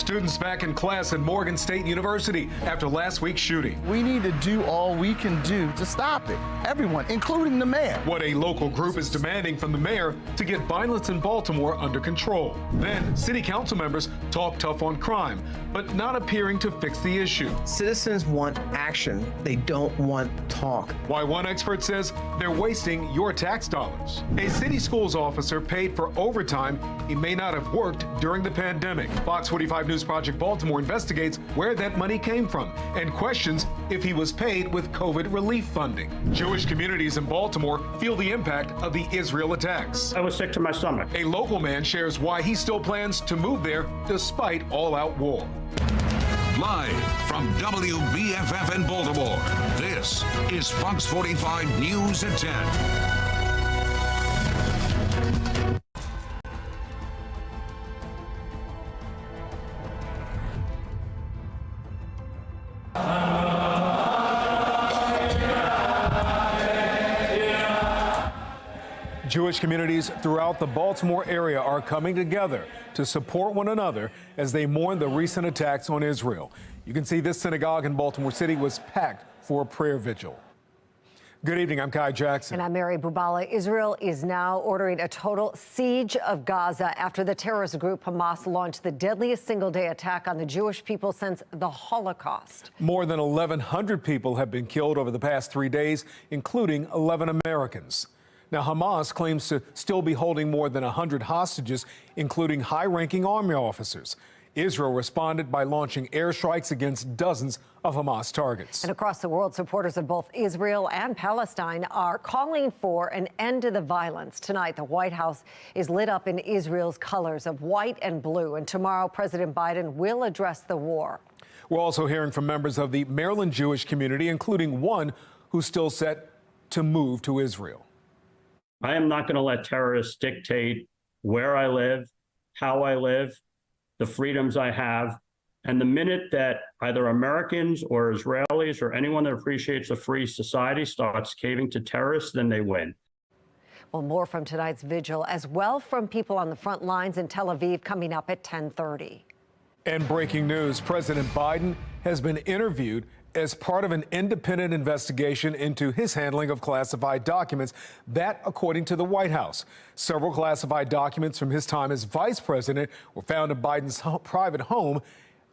Students back in class at Morgan State University after last week's shooting. We need to do all we can do to stop it. Everyone, including the mayor. What a local group is demanding from the mayor to get violence in Baltimore under control. Then, city council members talk tough on crime, but not appearing to fix the issue. Citizens want action. They don't want talk. Why one expert says they're wasting your tax dollars. A city schools officer paid for overtime he may not have worked during the pandemic. Fox 45 News Project Baltimore investigates where that money came from and questions if he was paid with COVID relief funding. Jewish communities in Baltimore feel the impact of the Israel attacks. I was sick to my stomach. A local man shares why he still plans to move there despite all-out war. Live from WBFF in Baltimore, this is Fox 45 News at 10. Jewish communities throughout the Baltimore area are coming together to support one another as they mourn the recent attacks on Israel. You can see this synagogue in Baltimore City was packed for a prayer vigil. Good evening, I'm Kai Jackson. And I'm Mary Bubala. Israel is now ordering a total siege of Gaza after the terrorist group Hamas launched the deadliest single-day attack on the Jewish people since the Holocaust. More than 1,100 people have been killed over the past 3 days, including 11 Americans. Now, Hamas claims to still be holding more than 100 hostages, including high-ranking army officers. Israel responded by launching airstrikes against dozens of Hamas targets. And across the world, supporters of both Israel and Palestine are calling for an end to the violence. Tonight, the White House is lit up in Israel's colors of white and blue. And tomorrow, President Biden will address the war. We're also hearing from members of the Maryland Jewish community, including one who's still set to move to Israel. I am not going to let terrorists dictate where I live, how I live, the freedoms I have. And the minute that either Americans or Israelis or anyone that appreciates a free society starts caving to terrorists, then they win. Well, more from tonight's vigil, as well from people on the front lines in Tel Aviv, coming up at 10:30. And breaking news, President Biden has been interviewed as part of an independent investigation into his handling of classified documents. That, according to the White House. Several classified documents from his time as vice president were found in Biden's private home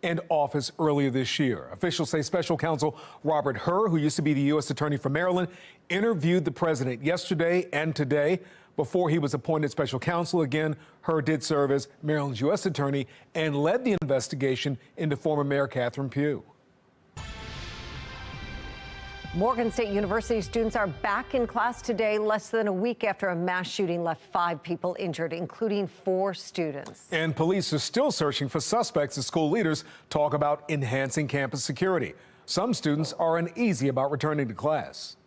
and office earlier this year. Officials say special counsel Robert Hur, who used to be the U.S. attorney for Maryland, interviewed the president yesterday and today. Before he was appointed special counsel again, Hur did serve as Maryland's U.S. attorney and led the investigation into former Mayor Catherine Pugh. Morgan State University students are back in class today, less than a week after a mass shooting left 5 people injured, including 4 students. And police are still searching for suspects as school leaders talk about enhancing campus security. Some students are uneasy about returning to class.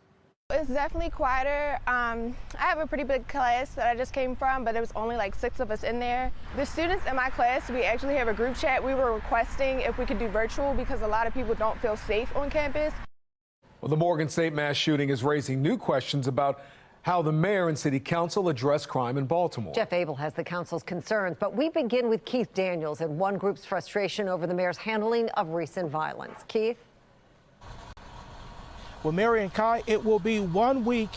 It's definitely quieter. I have a pretty big class that I just came from, but there was only like 6 of us in there. The students in my class, we actually have a group chat. We were requesting if we could do virtual because a lot of people don't feel safe on campus. Well, the Morgan State mass shooting is raising new questions about how the mayor and city council address crime in Baltimore. Jeff Abel has the council's concerns, but we begin with Keith Daniels and one group's frustration over the mayor's handling of recent violence. Keith? Well, Mary and Kai, it will be 1 week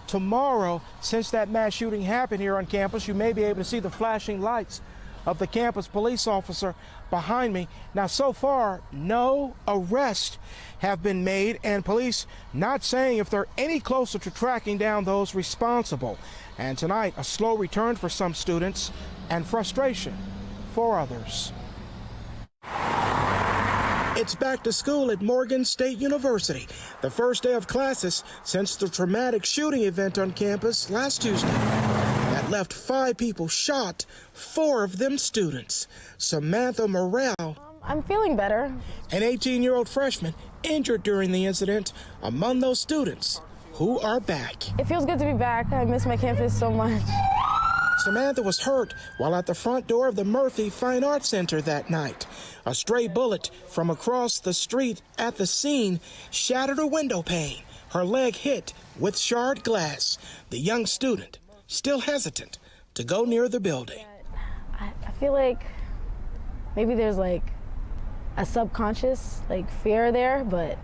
tomorrow since that mass shooting happened here on campus. You may be able to see the flashing lights of the campus police officer behind me. Now, so far, no arrests have been made, and police not saying if they're any closer to tracking down those responsible. And tonight, a slow return for some students and frustration for others. It's back to school at Morgan State University, the first day of classes since the traumatic shooting event on campus last Tuesday that left 5 people shot, 4 of them students. Samantha Morrell, I'm feeling better. An 18-year-old freshman injured during the incident, among those students who are back. It feels good to be back. I miss my campus so much. Samantha was hurt while at the front door of the Murphy Fine Arts Center that night. A stray bullet from across the street at the scene shattered her window pane. Her leg hit with shard glass. The young student still hesitant to go near the building. I feel like maybe there's like a subconscious like fear there, but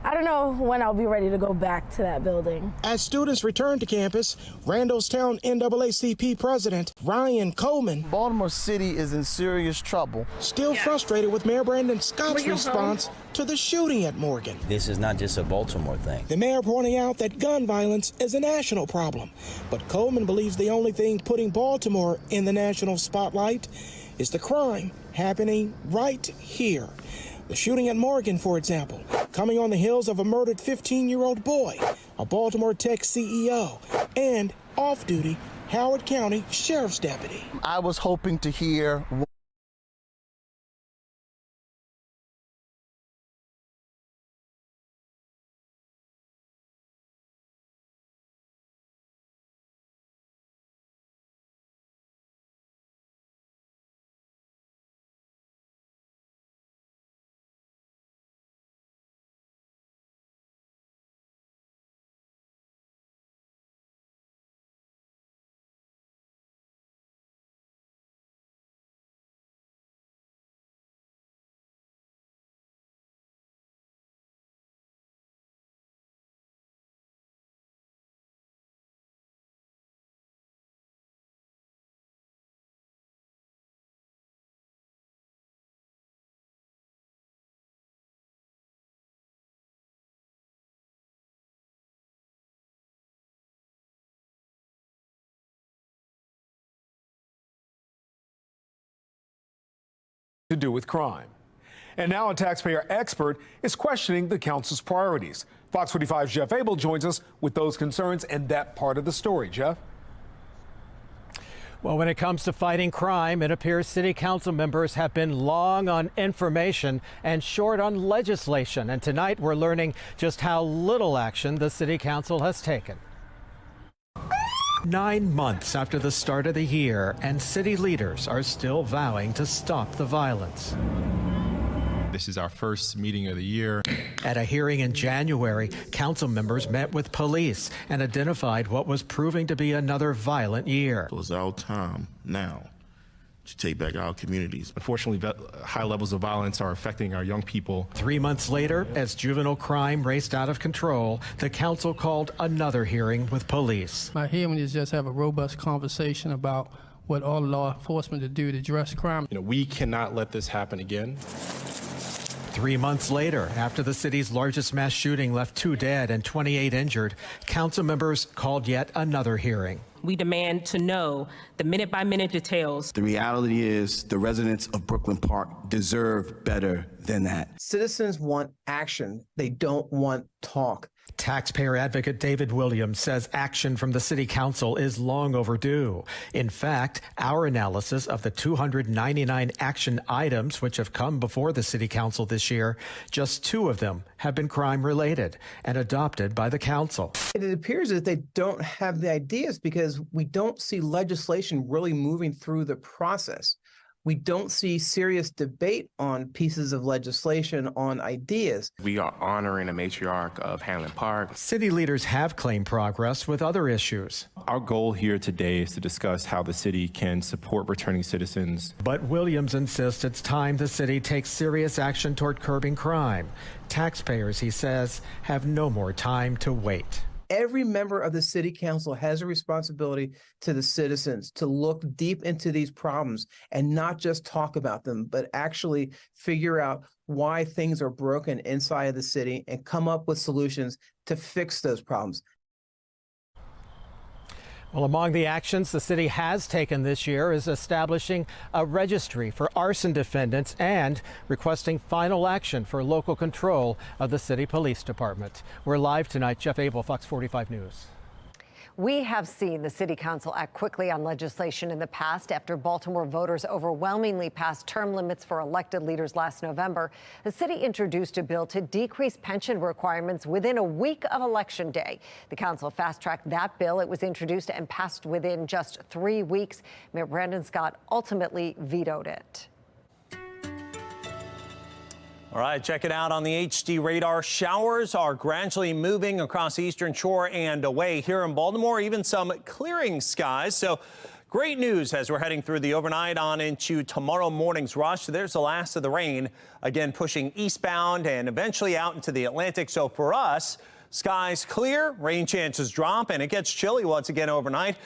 I don't know when I'll be ready to go back to that building. As students return to campus, Randallstown NAACP President Ryan Coleman, Baltimore City is in serious trouble. Still frustrated with Mayor Brandon Scott's response to the shooting at Morgan. This is not just a Baltimore thing. The mayor pointing out that gun violence is a national problem, but Coleman believes the only thing putting Baltimore in the national spotlight is the crime happening right here. The shooting at Morgan, for example, coming on the heels of a murdered 15-year-old boy, a Baltimore Tech CEO, and off-duty Howard County Sheriff's deputy. I was hoping to hear to do with crime. And now a taxpayer expert is questioning the council's priorities. Fox 45's Jeff Abel joins us with those concerns and that part of the story. Jeff? Well, when it comes to fighting crime, it appears city council members have been long on information and short on legislation. And tonight we're learning just how little action the city council has taken. 9 months after the start of the year, and city leaders are still vowing to stop the violence. This is our first meeting of the year. At a hearing in January, council members met with police and identified what was proving to be another violent year. It's our time now to take back our communities. Unfortunately, high levels of violence are affecting our young people. 3 months later, as juvenile crime raced out of control, the council called another hearing with police. My hearing is just have a robust conversation about what all law enforcement to do to address crime. We cannot let this happen again. 3 months later, after the city's largest mass shooting left 2 dead and 28 injured, council members called yet another hearing. We demand to know the minute-by-minute details. The reality is the residents of Brooklyn Park deserve better than that. Citizens want action. They don't want talk. Taxpayer advocate David Williams says action from the city council is long overdue. In fact, our analysis of the 299 action items which have come before the city council this year, just 2 of them have been crime-related and adopted by the council. It appears that they don't have the ideas because we don't see legislation really moving through the process. We don't see serious debate on pieces of legislation, on ideas. We are honoring a matriarch of Hanlon Park. City leaders have claimed progress with other issues. Our goal here today is to discuss how the city can support returning citizens. But Williams insists it's time the city takes serious action toward curbing crime. Taxpayers, he says, have no more time to wait. Every member of the city council has a responsibility to the citizens to look deep into these problems and not just talk about them, but actually figure out why things are broken inside of the city and come up with solutions to fix those problems. Well, among the actions the city has taken this year is establishing a registry for arson defendants and requesting final action for local control of the city police department. We're live tonight. Jeff Abel, Fox 45 News. We have seen the city council act quickly on legislation in the past. After Baltimore voters overwhelmingly passed term limits for elected leaders last November, the city introduced a bill to decrease pension requirements within a week of Election Day. The council fast-tracked that bill. It was introduced and passed within just 3 weeks. Mayor Brandon Scott ultimately vetoed it. All right, check it out on the HD radar. Showers are gradually moving across the eastern shore and away here in Baltimore, even some clearing skies. So Great news as we're heading through the overnight on into tomorrow morning's rush. There's the last of the rain, again pushing eastbound and eventually out into the Atlantic. So for us, skies clear, rain chances drop, and it gets chilly once again overnight.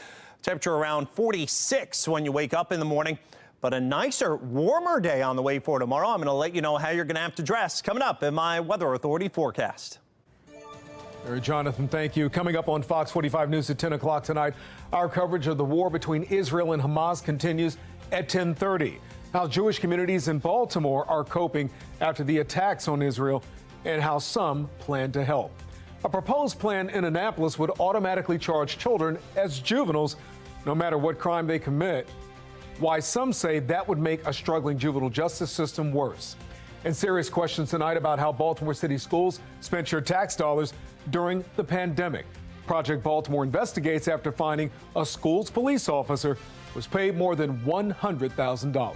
Temperature around 46 when you wake up in the morning. But a nicer, warmer day on the way for tomorrow. I'm going to let you know how you're going to have to dress coming up in my Weather Authority forecast. Jonathan, thank you. Coming up on Fox 45 News at 10 o'clock tonight, our coverage of the war between Israel and Hamas continues at 10:30. How Jewish communities in Baltimore are coping after the attacks on Israel and how some plan to help. A proposed plan in Annapolis would automatically charge children as juveniles no matter what crime they commit. Why some say that would make a struggling juvenile justice system worse. And serious questions tonight about how Baltimore City schools spent your tax dollars during the pandemic. Project Baltimore investigates after finding a school's police officer was paid more than $100,000.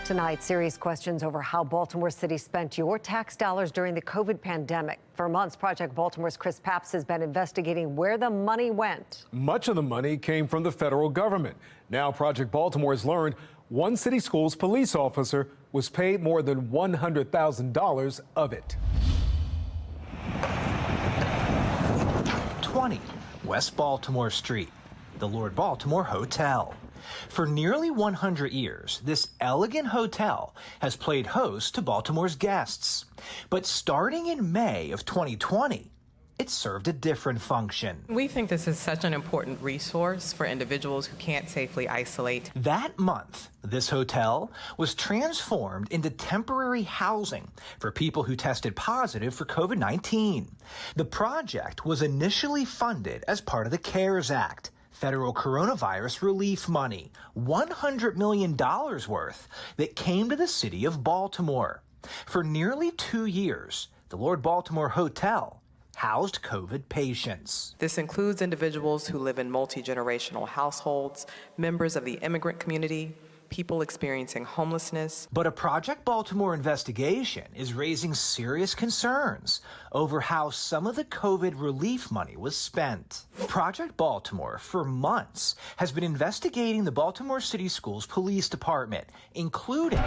Tonight, serious questions over how Baltimore City spent your tax dollars during the COVID pandemic. For months, Project Baltimore's Chris Papps has been investigating where the money went. Much of the money came from the federal government. Now, Project Baltimore has learned one city school's police officer was paid more than $100,000 of it. 20 West Baltimore Street, the Lord Baltimore Hotel. For nearly 100 years, this elegant hotel has played host to Baltimore's guests. But starting in May of 2020, it served a different function. We think this is such an important resource for individuals who can't safely isolate. That month, this hotel was transformed into temporary housing for people who tested positive for COVID-19. The project was initially funded as part of the CARES Act, federal coronavirus relief money, $100 million worth that came to the city of Baltimore. For nearly 2 years, the Lord Baltimore Hotel housed COVID patients. This includes individuals who live in multi-generational households, members of the immigrant community, people experiencing homelessness. But a Project Baltimore investigation is raising serious concerns over how some of the COVID relief money was spent. Project Baltimore, for months, has been investigating the Baltimore City Schools Police Department, including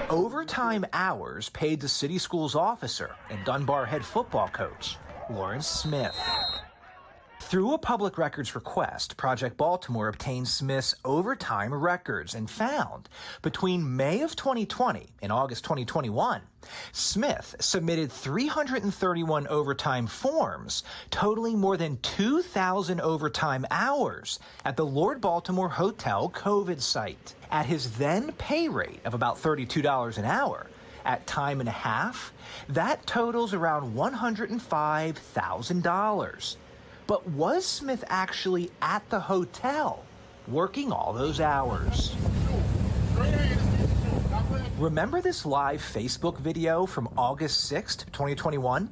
overtime hours paid to City Schools officer and Dunbar head football coach Lawrence Smith. Through a public records request, Project Baltimore obtained Smith's overtime records and found between May of 2020 and August 2021, Smith submitted 331 overtime forms, totaling more than 2,000 overtime hours at the Lord Baltimore Hotel COVID site. At his then pay rate of about $32 an hour, at time and a half, that totals around $105,000. But was Smith actually at the hotel working all those hours? Remember this live Facebook video from August 6th, 2021?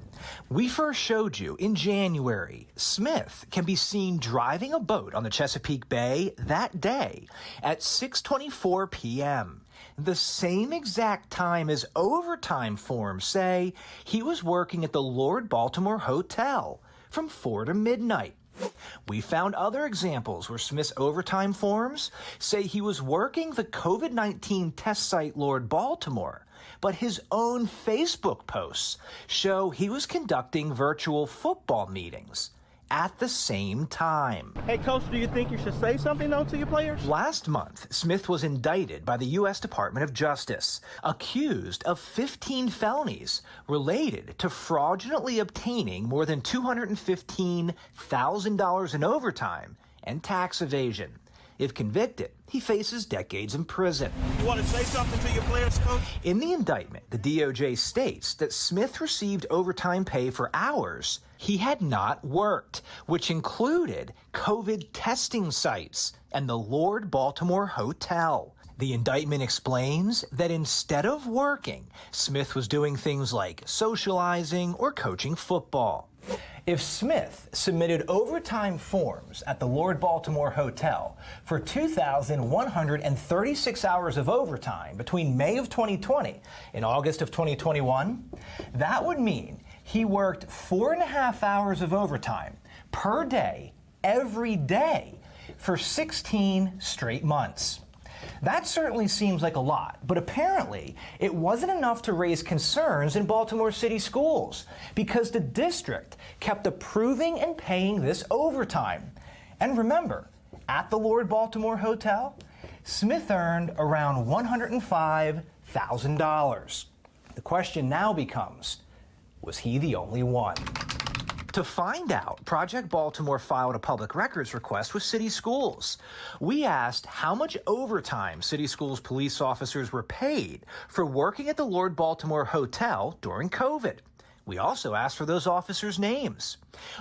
We first showed you in January, Smith can be seen driving a boat on the Chesapeake Bay that day at 6:24 p.m. The same exact time as overtime forms say he was working at the Lord Baltimore Hotel from 4 to midnight. We found other examples where Smith's overtime forms say he was working the COVID-19 test site Lord Baltimore, but his own Facebook posts show he was conducting virtual football meetings at the same time. Hey, Coach, do you think you should say something, though, to your players? Last month, Smith was indicted by the U.S. Department of Justice, accused of 15 felonies related to fraudulently obtaining more than $215,000 in overtime and tax evasion. If convicted, he faces decades in prison. You want to say something to your players, Coach? In the indictment, the DOJ states that Smith received overtime pay for hours he had not worked, which included COVID testing sites and the Lord Baltimore Hotel. The indictment explains that instead of working, Smith was doing things like socializing or coaching football. If Smith submitted overtime forms at the Lord Baltimore Hotel for 2,136 hours of overtime between May of 2020 and August of 2021, that would mean he worked 4.5 hours of overtime per day, every day, for 16 straight months. That certainly seems like a lot, but apparently it wasn't enough to raise concerns in Baltimore City schools because the district kept approving and paying this overtime. And remember, at the Lord Baltimore Hotel, Smith earned around $105,000. The question now becomes, was he the only one? To find out, Project Baltimore filed a public records request with city schools. We asked how much overtime city schools police officers were paid for working at the Lord Baltimore Hotel during COVID. We also asked for those officers' names.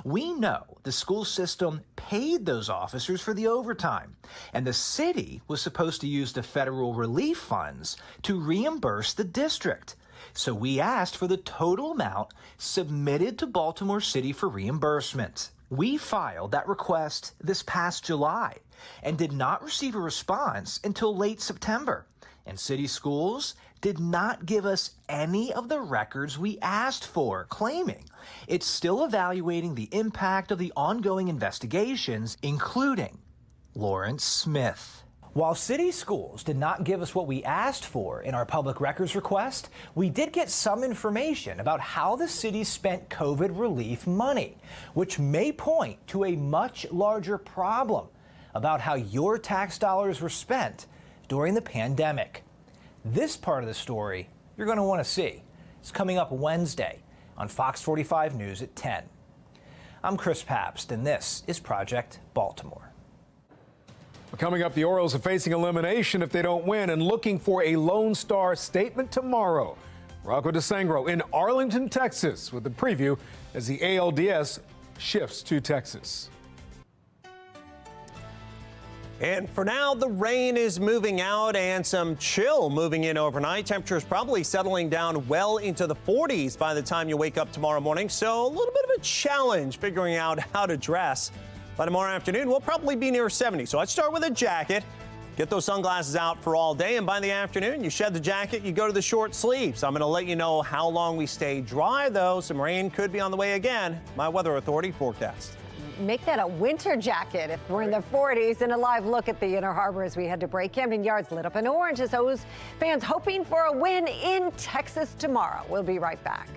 We know the school system paid those officers for the overtime, and the city was supposed to use the federal relief funds to reimburse the district. So we asked for the total amount submitted to Baltimore City for reimbursement. We filed that request this past July and did not receive a response until late September. And city schools did not give us any of the records we asked for, claiming it's still evaluating the impact of the ongoing investigations, including Lawrence Smith. While city schools did not give us what we asked for in our public records request, we did get some information about how the city spent COVID relief money, which may point to a much larger problem about how your tax dollars were spent during the pandemic. This part of the story you're going to want to see. It's coming up Wednesday on Fox 45 News at 10. I'm Chris Pabst, and this is Project Baltimore. Coming up, the Orioles are facing elimination if they don't win and looking for a Lone Star statement tomorrow. Rocco DeSangro in Arlington, Texas, with the preview as the ALDS shifts to Texas. And for now, the rain is moving out and some chill moving in overnight. Temperatures probably settling down well into the 40s by the time you wake up tomorrow morning. So a little bit of a challenge figuring out how to dress. By tomorrow afternoon, we'll probably be near 70. So let's start with a jacket. Get those sunglasses out for all day. And by the afternoon, you shed the jacket, you go to the short sleeves. I'm going to let you know how long we stay dry, though. Some rain could be on the way again. My Weather Authority forecast. Make that a winter jacket if we're in the 40s. And a live look at the Inner Harbor as we head to break. Camden Yards lit up in orange as those fans hoping for a win in Texas tomorrow. We'll be right back.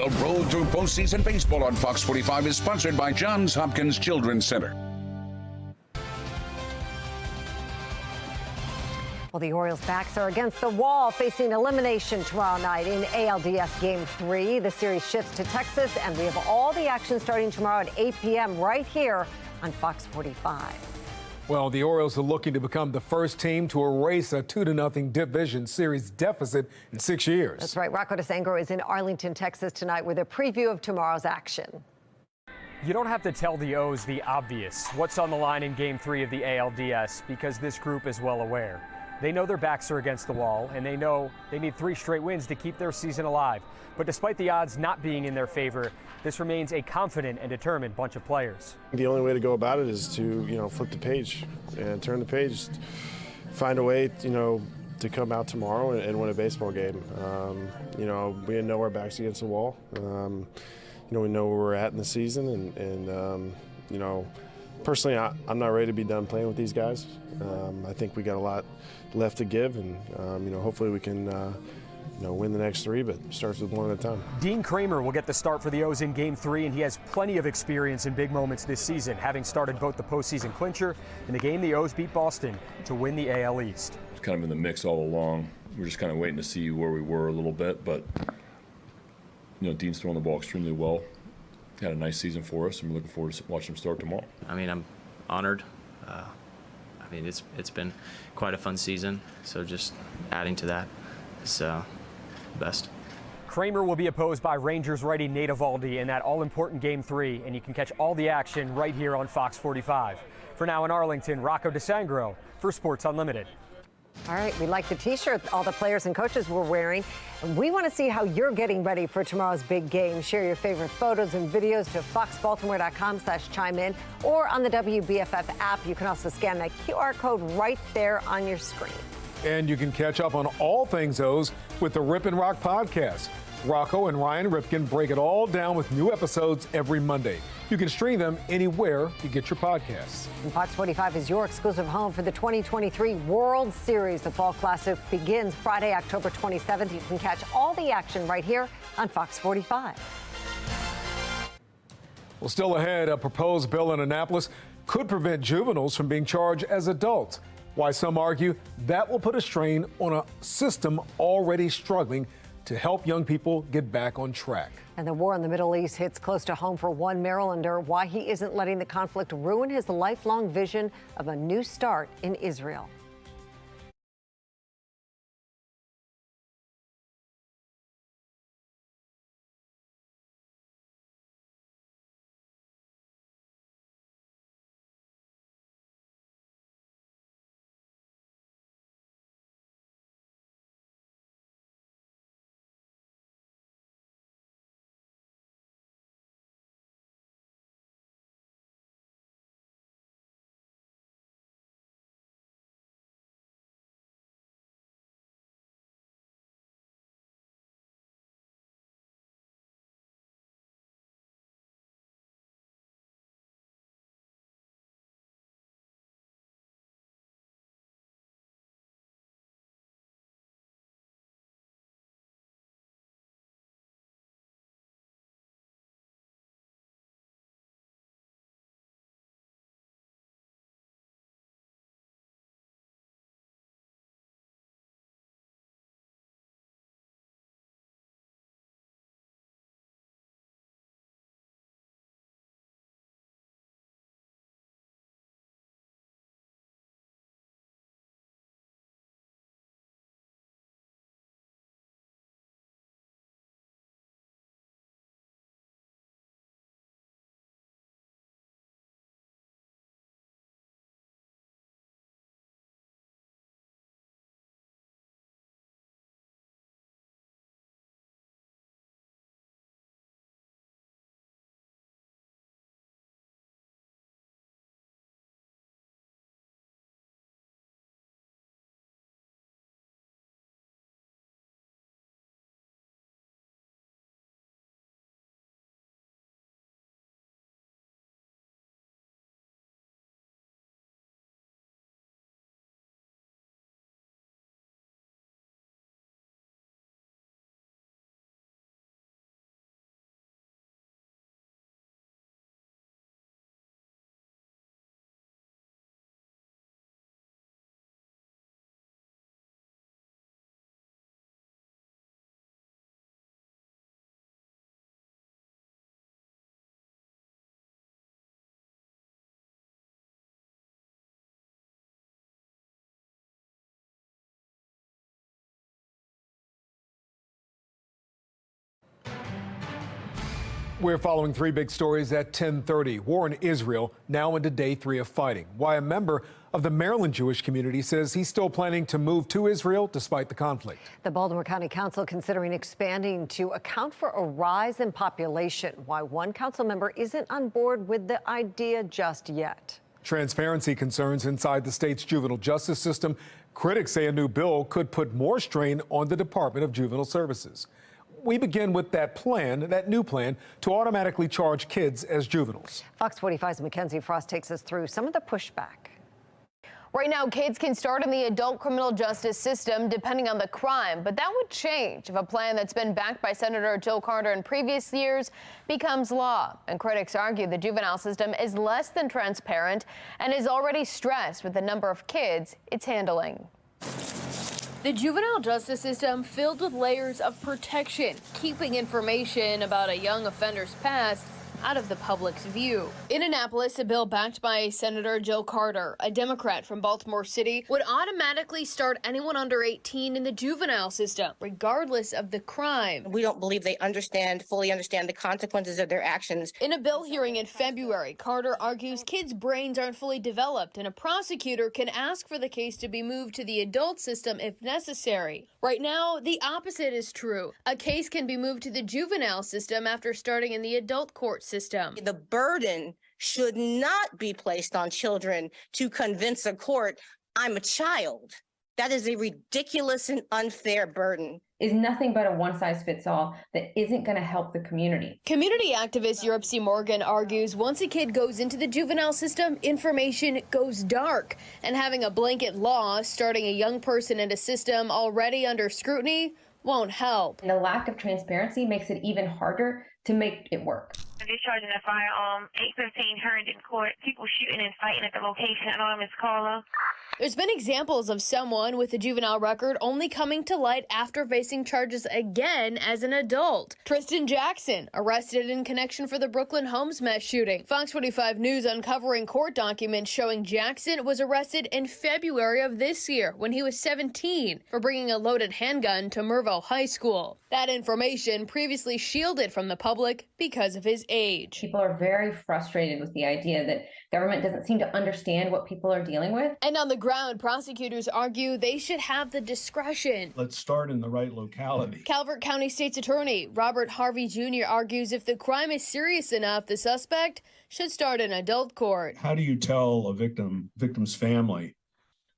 The road through postseason baseball on Fox 45 is sponsored by Johns Hopkins Children's Center. Well, the Orioles' backs are against the wall, facing elimination tomorrow night in ALDS Game 3. The series shifts to Texas, and we have all the action starting tomorrow at 8 p.m. right here on Fox 45. Well, the Orioles are looking to become the first team to erase a 2-0 division series deficit in 6 years. That's right. Rocco DeSangro is in Arlington, Texas tonight with a preview of tomorrow's action. You don't have to tell the O's the obvious, what's on the line in Game 3 of the ALDS, because this group is well aware. They know their backs are against the wall, and they know they need 3 straight wins to keep their season alive. But despite the odds not being in their favor, this remains a confident and determined bunch of players. The only way to go about it is to, flip the page and turn the page, find a way, to come out tomorrow and win a baseball game. We know our backs against the wall. We know where we're at in the season, and personally, I'm not ready to be done playing with these guys. I think we got a lot left to give, and hopefully we can win the next 3, but it starts with 1 at a time. Dean Kramer will get the start for the O's in Game 3, and he has plenty of experience in big moments this season, having started both the postseason clincher and the game the O's beat Boston to win the AL East. It's kind of in the mix all along. We're just kind of waiting to see where we were a little bit, but Dean's throwing the ball extremely well. Had a nice season for us, and we're looking forward to watching him start tomorrow. I'm honored. It's been quite a fun season, so just adding to that is best. Kramer will be opposed by Rangers righty Nate Eovaldi in that all-important Game 3, and you can catch all the action right here on Fox 45. For now in Arlington, Rocco DeSangro for Sports Unlimited. All right, we like the T-shirt all the players and coaches were wearing. And we want to see how you're getting ready for tomorrow's big game. Share your favorite photos and videos to foxbaltimore.com/chime-in or on the WBFF app. You can also scan that QR code right there on your screen. And you can catch up on all things O's with the Rip and Rock podcast. Rocco and Ryan Ripken break it all down with new episodes every Monday. You can stream them anywhere you get your podcasts. And Fox 45 is your exclusive home for the 2023 World Series. The Fall Classic begins Friday, October 27th. You can catch all the action right here on Fox 45. Well, still ahead, a proposed bill in Annapolis could prevent juveniles from being charged as adults. Why some argue that will put a strain on a system already struggling to help young people get back on track. And the war in the Middle East hits close to home for one Marylander. Why he isn't letting the conflict ruin his lifelong vision of a new start in Israel. We're following three big stories at 10:30. War in Israel now into day 3 of fighting. Why a member of the Maryland Jewish community says he's still planning to move to Israel despite the conflict. The Baltimore County Council considering expanding to account for a rise in population. Why one council member isn't on board with the idea just yet. Transparency concerns inside the state's juvenile justice system. Critics say a new bill could put more strain on the Department of Juvenile Services. We begin with that new plan to automatically charge kids as juveniles. Fox 45's Mackenzie Frost takes us through some of the pushback. Right now, kids can start in the adult criminal justice system depending on the crime, but that would change if a plan that's been backed by Senator Joe Carter in previous years becomes law. And critics argue the juvenile system is less than transparent and is already stressed with the number of kids it's handling. The juvenile justice system filled with layers of protection, keeping information about a young offender's past out of the public's view. In Annapolis, a bill backed by Senator Joe Carter, a Democrat from Baltimore City, would automatically start anyone under 18 in the juvenile system, regardless of the crime. We don't believe they fully understand the consequences of their actions. In a bill hearing in February, Carter argues kids' brains aren't fully developed and a prosecutor can ask for the case to be moved to the adult system if necessary. Right now, the opposite is true. A case can be moved to the juvenile system after starting in the adult court system. The burden should not be placed on children to convince a court, I'm a child. That is a ridiculous and unfair burden. Is nothing but a one-size-fits-all that isn't going to help the community. Community activist Europe C. Morgan argues once a kid goes into the juvenile system, information goes dark. And having a blanket law starting a young person in a system already under scrutiny won't help. And the lack of transparency makes it even harder to make it work. Discharging a firearm, 8:15 heard in court, people shooting and fighting at the location. Anonymous caller. There's been examples of someone with a juvenile record only coming to light after facing charges again as an adult. Tristan Jackson, arrested in connection for the Brooklyn Homes mass shooting. Fox 45 News uncovering court documents showing Jackson was arrested in February of this year when he was 17 for bringing a loaded handgun to Mervo High School. That information previously shielded from the public because of his age. People are very frustrated with the idea that government doesn't seem to understand what people are dealing with. And on the ground, prosecutors argue they should have the discretion. Let's start in the right locality. Calvert County State's Attorney Robert Harvey Jr. argues if the crime is serious enough, the suspect should start in adult court. How do you tell a victim's family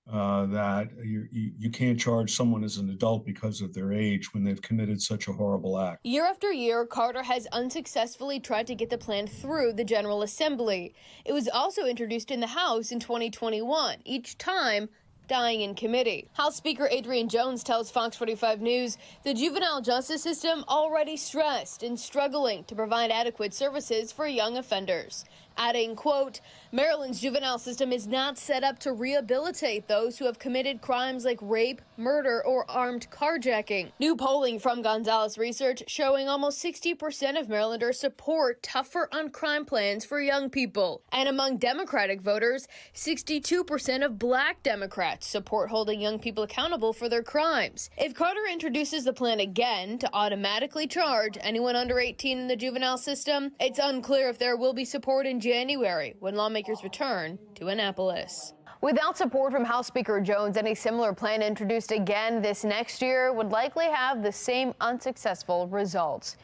that you can't charge someone as an adult because of their age when they've committed such a horrible act? Year after year, Carter has unsuccessfully tried to get the plan through the General Assembly. It was also introduced in the House in 2021, each time dying in committee. House Speaker Adrian Jones tells Fox 45 News the juvenile justice system already stressed and struggling to provide adequate services for young offenders. Adding, quote, Maryland's juvenile system is not set up to rehabilitate those who have committed crimes like rape, murder, or armed carjacking. New polling from Gonzalez Research showing almost 60% of Marylanders support tougher on crime plans for young people. And among Democratic voters, 62% of Black Democrats support holding young people accountable for their crimes. If Carter introduces the plan again to automatically charge anyone under 18 in the juvenile system, it's unclear if there will be support in January when lawmakers return to Annapolis. Without support from House Speaker Jones, any similar plan introduced again this next year would likely have the same unsuccessful results.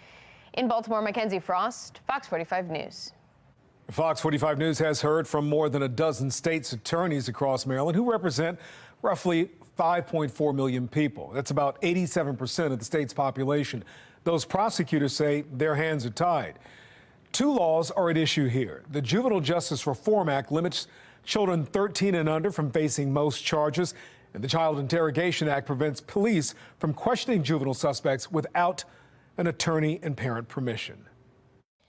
In Baltimore, Mackenzie Frost, Fox 45 News. Fox 45 News has heard from more than a dozen states' attorneys across Maryland who represent roughly 5.4 million people. That's about 87% of the state's population. Those prosecutors say their hands are tied. Two laws are at issue here. The Juvenile Justice Reform Act limits children 13 and under from facing most charges, and the Child Interrogation Act prevents police from questioning juvenile suspects without an attorney and parent permission.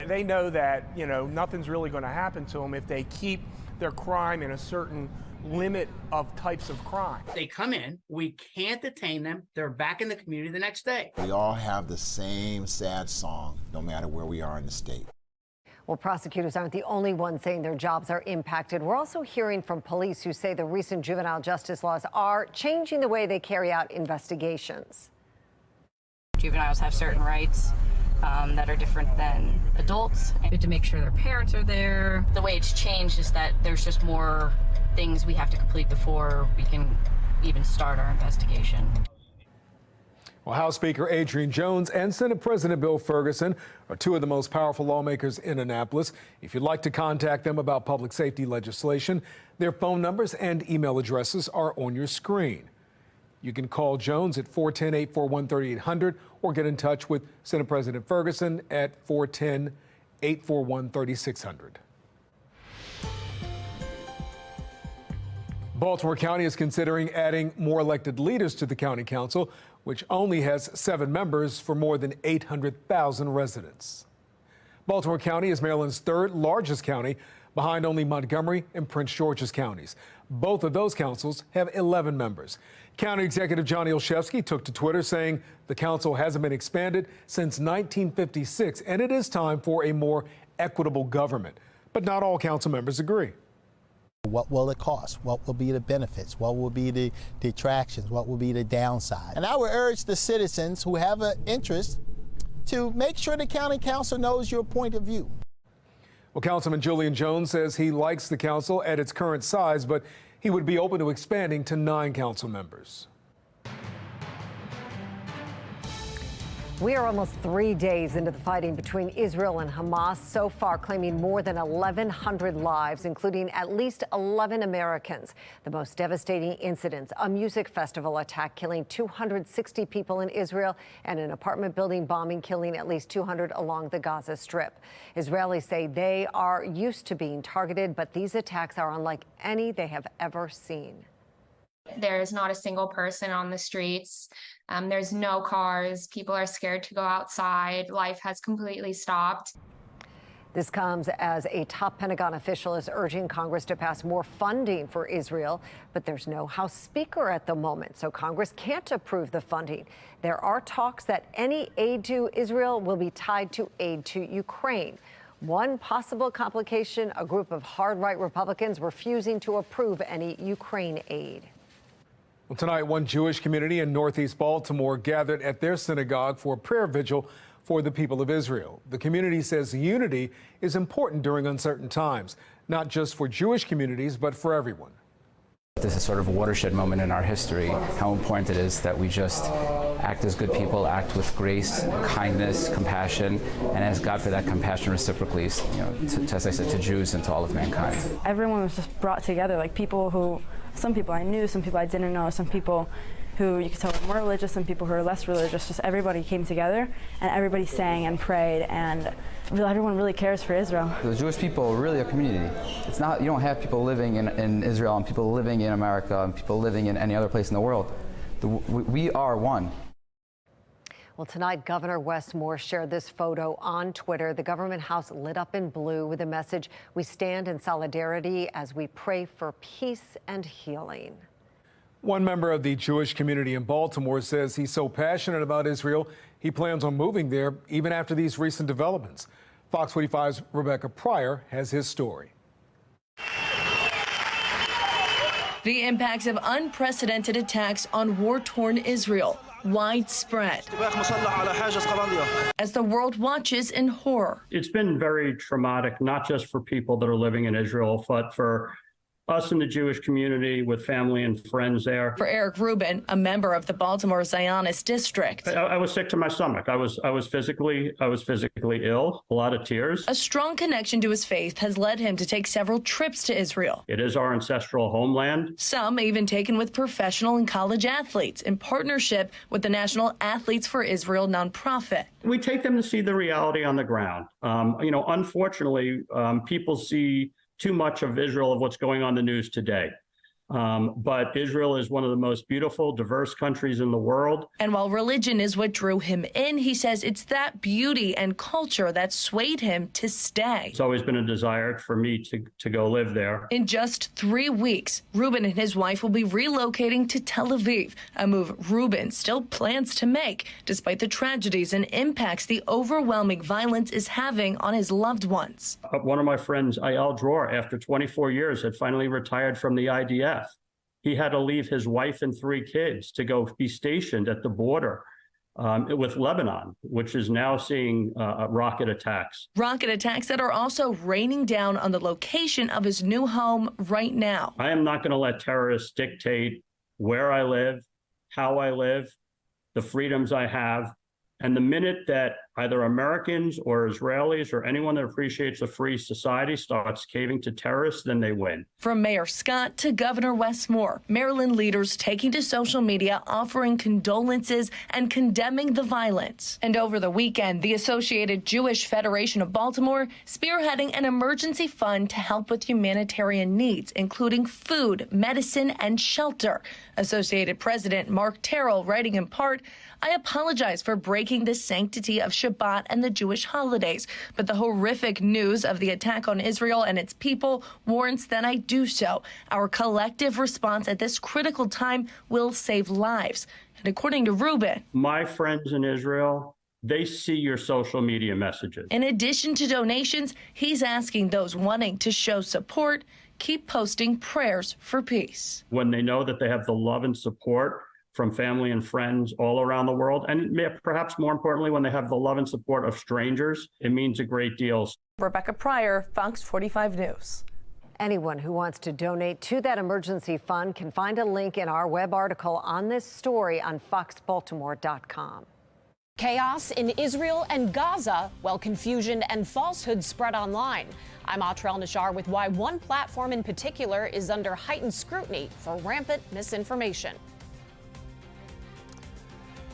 They know that, nothing's really going to happen to them if they keep their crime in a certain limit of types of crime. They come in, we can't detain them, they're back in the community the next day. We all have the same sad song, no matter where we are in the state. Well, prosecutors aren't the only ones saying their jobs are impacted. We're also hearing from police who say the recent juvenile justice laws are changing the way they carry out investigations. Juveniles have certain rights that are different than adults. We have to make sure their parents are there. The way it's changed is that there's just more things we have to complete before we can even start our investigation. Well, House Speaker Adrian Jones and Senate President Bill Ferguson are two of the most powerful lawmakers in Annapolis. If you'd like to contact them about public safety legislation, their phone numbers and email addresses are on your screen. You can call Jones at 410-841-3800 or get in touch with Senate President Ferguson at 410-841-3600. Baltimore County is considering adding more elected leaders to the county council, which only has 7 members for more than 800,000 residents. Baltimore County is Maryland's 3rd largest county, behind only Montgomery and Prince George's counties. Both of those councils have 11 members. County Executive Johnny Olszewski took to Twitter saying the council hasn't been expanded since 1956, and it is time for a more equitable government. But not all council members agree. What will it cost? What will be the benefits? What will be the detractions? What will be the downside? And I would urge the citizens who have an interest to make sure the county council knows your point of view. Well, Councilman Julian Jones says he likes the council at its current size, but he would be open to expanding to 9 council members. We are almost 3 days into the fighting between Israel and Hamas, so far claiming more than 1,100 lives, including at least 11 Americans. The most devastating incidents, a music festival attack killing 260 people in Israel and an apartment building bombing killing at least 200 along the Gaza Strip. Israelis say they are used to being targeted, but these attacks are unlike any they have ever seen. There's not a single person on the streets. There's no cars. People are scared to go outside. Life has completely stopped. This comes as a top Pentagon official is urging Congress to pass more funding for Israel, but there's no House Speaker at the moment, so Congress can't approve the funding. There are talks that any aid to Israel will be tied to aid to Ukraine. One possible complication, a group of hard-right Republicans refusing to approve any Ukraine aid. Well, tonight, one Jewish community in Northeast Baltimore gathered at their synagogue for a prayer vigil for the people of Israel. The community says unity is important during uncertain times, not just for Jewish communities, but for everyone. This is sort of a watershed moment in our history, how important it is that we just act as good people, act with grace, kindness, compassion, and ask God for that compassion reciprocally, as I said, to Jews and to all of mankind. Everyone was just brought together, like some people I knew, some people I didn't know, some people who you could tell were more religious, some people who are less religious. Just everybody came together and everybody sang and prayed, and everyone really cares for Israel. The Jewish people are really a community. It's not, you don't have people living in Israel and people living in America and people living in any other place in the world. We are one. Well, tonight, Governor Wes Moore shared this photo on Twitter. The government house lit up in blue with a message, "We stand in solidarity as we pray for peace and healing." One member of the Jewish community in Baltimore says he's so passionate about Israel, he plans on moving there even after these recent developments. Fox 45's Rebecca Pryor has his story. The impacts of unprecedented attacks on war-torn Israel. Widespread as the world watches in horror. It's been very traumatic, not just for people that are living in Israel, but for us in the Jewish community with family and friends there. For Eric Rubin, a member of the Baltimore Zionist district. I was sick to my stomach. I was physically ill, a lot of tears. A strong connection to his faith has led him to take several trips to Israel. It is our ancestral homeland. Some even taken with professional and college athletes in partnership with the National Athletes for Israel nonprofit. We take them to see the reality on the ground. Unfortunately, people see too much of Israel, of what's going on in the news today. But Israel is one of the most beautiful, diverse countries in the world. And while religion is what drew him in, he says it's that beauty and culture that swayed him to stay. It's always been a desire for me to go live there. In just 3 weeks, Reuben and his wife will be relocating to Tel Aviv, a move Reuben still plans to make, despite the tragedies and impacts the overwhelming violence is having on his loved ones. One of my friends, Ayal Dror, after 24 years, had finally retired from the IDF. He had to leave his wife and 3 kids to go be stationed at the border with Lebanon, which is now seeing rocket attacks. Rocket attacks that are also raining down on the location of his new home right now. I am not going to let terrorists dictate where I live, how I live, the freedoms I have. And the minute that either Americans or Israelis or anyone that appreciates a free society starts caving to terrorists, then they win. From Mayor Scott to Governor Wes Moore, Maryland leaders taking to social media offering condolences and condemning the violence. And over the weekend, the Associated Jewish Federation of Baltimore spearheading an emergency fund to help with humanitarian needs, including food, medicine, and shelter. Associated President Mark Terrell writing in part, "I apologize for breaking the sanctity of Shabbat and the Jewish holidays, but the horrific news of the attack on Israel and its people warrants that I do so. Our collective response at this critical time will save lives." And according to Rubin, my friends in Israel, they see your social media messages. In addition to donations, he's asking those wanting to show support, keep posting prayers for peace. When they know that they have the love and support from family and friends all around the world, and perhaps more importantly, when they have the love and support of strangers, it means a great deal. Rebecca Pryor, Fox 45 News. Anyone who wants to donate to that emergency fund can find a link in our web article on this story on foxbaltimore.com. Chaos in Israel and Gaza, while confusion and falsehoods spread online. I'm Atrell Nashar with why one platform in particular is under heightened scrutiny for rampant misinformation.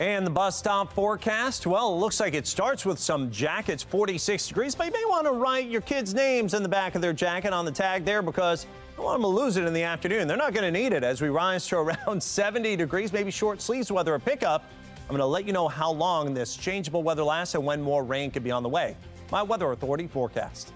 And the bus stop forecast, well, it looks like it starts with some jackets, 46 degrees, but you may want to write your kids' names in the back of their jacket on the tag there because I don't want them to lose it in the afternoon. They're not going to need it as we rise to around 70 degrees, maybe short sleeves weather, a pickup. I'm going to let you know how long this changeable weather lasts and when more rain could be on the way. My Weather Authority forecast.